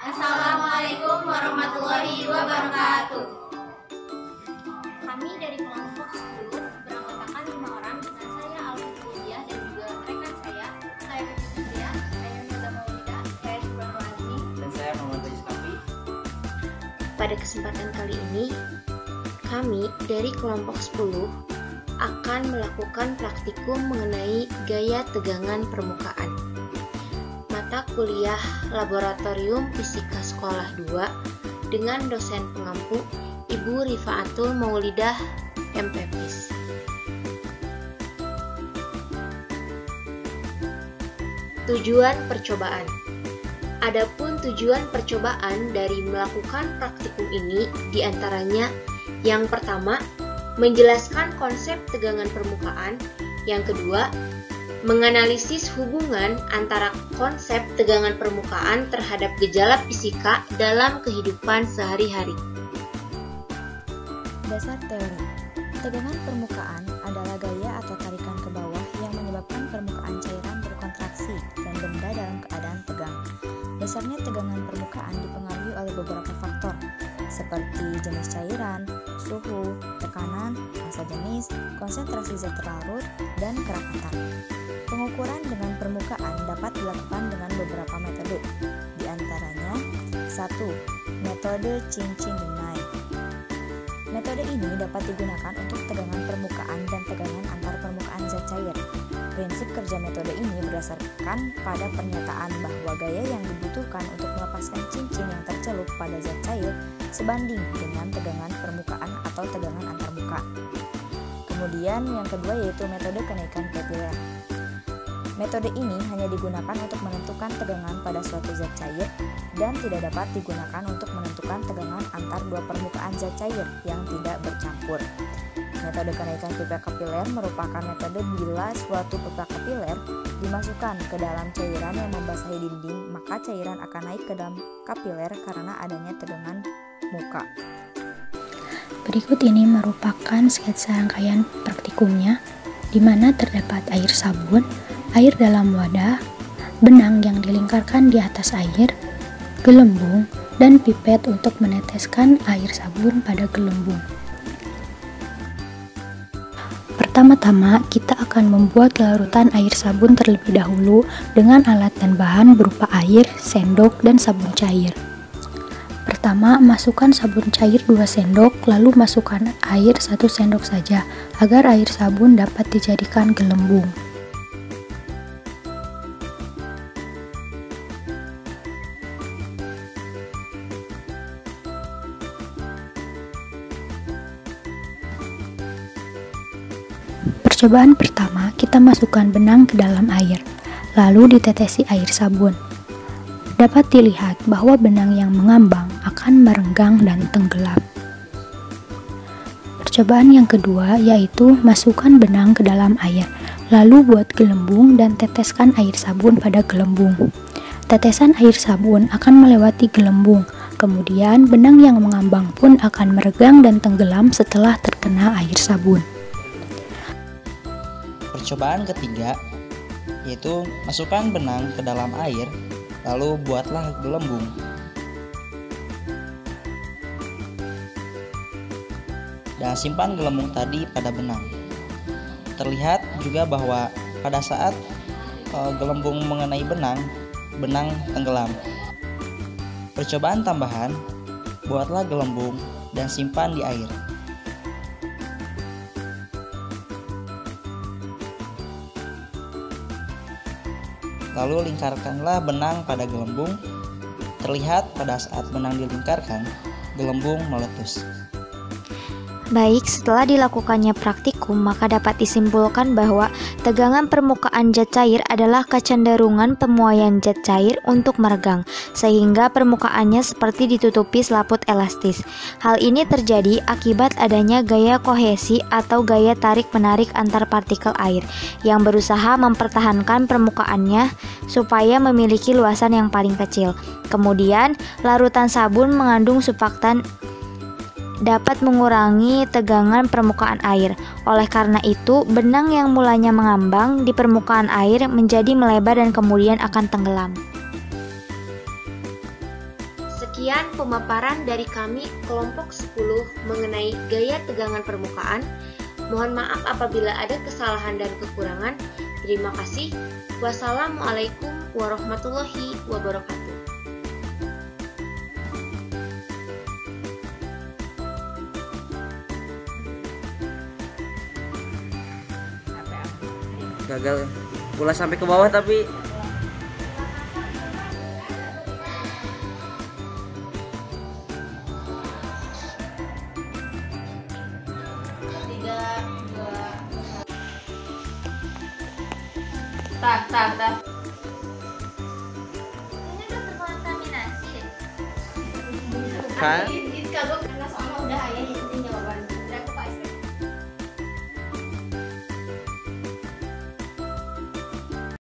Assalamualaikum warahmatullahi wabarakatuh. Kami dari kelompok 10 beranggotakan 5 orang dengan saya Alfitriah dan juga rekan saya Fitriah, saya Nida Maulidah, saya Syukur Azmi, dan saya Muhammad Rizkafi. Pada kesempatan kali ini, kami dari kelompok 10 akan melakukan praktikum mengenai gaya tegangan permukaan. Mata kuliah Laboratorium Fisika Sekolah 2 dengan dosen pengampu Ibu Rifaatul Maulidah MPPIS. Tujuan percobaan. Adapun tujuan percobaan dari melakukan praktikum ini diantaranya yang pertama, menjelaskan konsep tegangan permukaan. Yang kedua, menganalisis hubungan antara konsep tegangan permukaan terhadap gejala fisika dalam kehidupan sehari-hari. Dasar teori. Tegangan permukaan adalah gaya atau tarikan ke bawah yang menyebabkan permukaan cairan berkontraksi dan benda dalam keadaan tegang. Dasarnya tegangan permukaan dipengaruhi oleh beberapa faktor, seperti jenis cairan, suhu, tekanan, massa jenis, konsentrasi zat terlarut, dan kerakatan. Pengukuran dengan permukaan dapat dilakukan dengan beberapa metode, di antaranya 1. Metode Cincin-Denai. Metode ini dapat digunakan untuk tegangan permukaan dan tegangan antar permukaan zat cair. Prinsip kerja metode ini berdasarkan pada pernyataan bahwa gaya yang dibutuhkan untuk melepaskan cincin yang tercelup pada zat cair sebanding dengan tegangan permukaan atau tegangan antar muka. Kemudian yang kedua yaitu metode kenaikan kapiler. Metode ini hanya digunakan untuk menentukan tegangan pada suatu zat cair dan tidak dapat digunakan untuk menentukan tegangan antar dua permukaan zat cair yang tidak bercampur. Metode kenaikan pipa kapiler merupakan metode bila suatu pipa kapiler dimasukkan ke dalam cairan yang membasahi dinding, maka cairan akan naik ke dalam kapiler karena adanya tegangan muka. Berikut ini merupakan sketsa rangkaian praktikumnya, di mana terdapat air sabun, air dalam wadah, benang yang dilingkarkan di atas air, gelembung, dan pipet untuk meneteskan air sabun pada gelembung. Pertama-tama, kita akan membuat larutan air sabun terlebih dahulu dengan alat dan bahan berupa air, sendok, dan sabun cair. Pertama, masukkan sabun cair 2 sendok, lalu masukkan air 1 sendok saja, agar air sabun dapat dijadikan gelembung. Percobaan pertama, kita masukkan benang ke dalam air, lalu ditetesi air sabun. Dapat dilihat bahwa benang yang mengambang akan merenggang dan tenggelam. Percobaan yang kedua yaitu masukkan benang ke dalam air, lalu buat gelembung dan teteskan air sabun pada gelembung. Tetesan air sabun akan melewati gelembung, kemudian benang yang mengambang pun akan meregang dan tenggelam setelah terkena air sabun. Percobaan ketiga yaitu masukkan benang ke dalam air, lalu buatlah gelembung. Dan simpan gelembung tadi pada benang. Terlihat juga bahwa pada saat gelembung mengenai benang, benang tenggelam. Percobaan tambahan, buatlah gelembung dan simpan di air. Lalu lingkarkanlah benang pada gelembung. Terlihat pada saat benang dilingkarkan, gelembung meletus. Baik, setelah dilakukannya praktikum, maka dapat disimpulkan bahwa tegangan permukaan zat cair adalah kecenderungan pemuaian zat cair untuk meregang, sehingga permukaannya seperti ditutupi selaput elastis. Hal ini terjadi akibat adanya gaya kohesi atau gaya tarik-menarik antar partikel air, yang berusaha mempertahankan permukaannya supaya memiliki luasan yang paling kecil. Kemudian, larutan sabun mengandung surfaktan dapat mengurangi tegangan permukaan air. Oleh karena itu, benang yang mulanya mengambang di permukaan air menjadi melebar dan kemudian akan tenggelam. Sekian pemaparan dari kami kelompok 10 mengenai gaya tegangan permukaan. Mohon maaf apabila ada kesalahan dan kekurangan. Terima kasih. Wassalamualaikum warahmatullahi wabarakatuh. Gagal ulas sampai ke bawah tapi Tak. Ini udah terkontaminasi. kan Ini kagok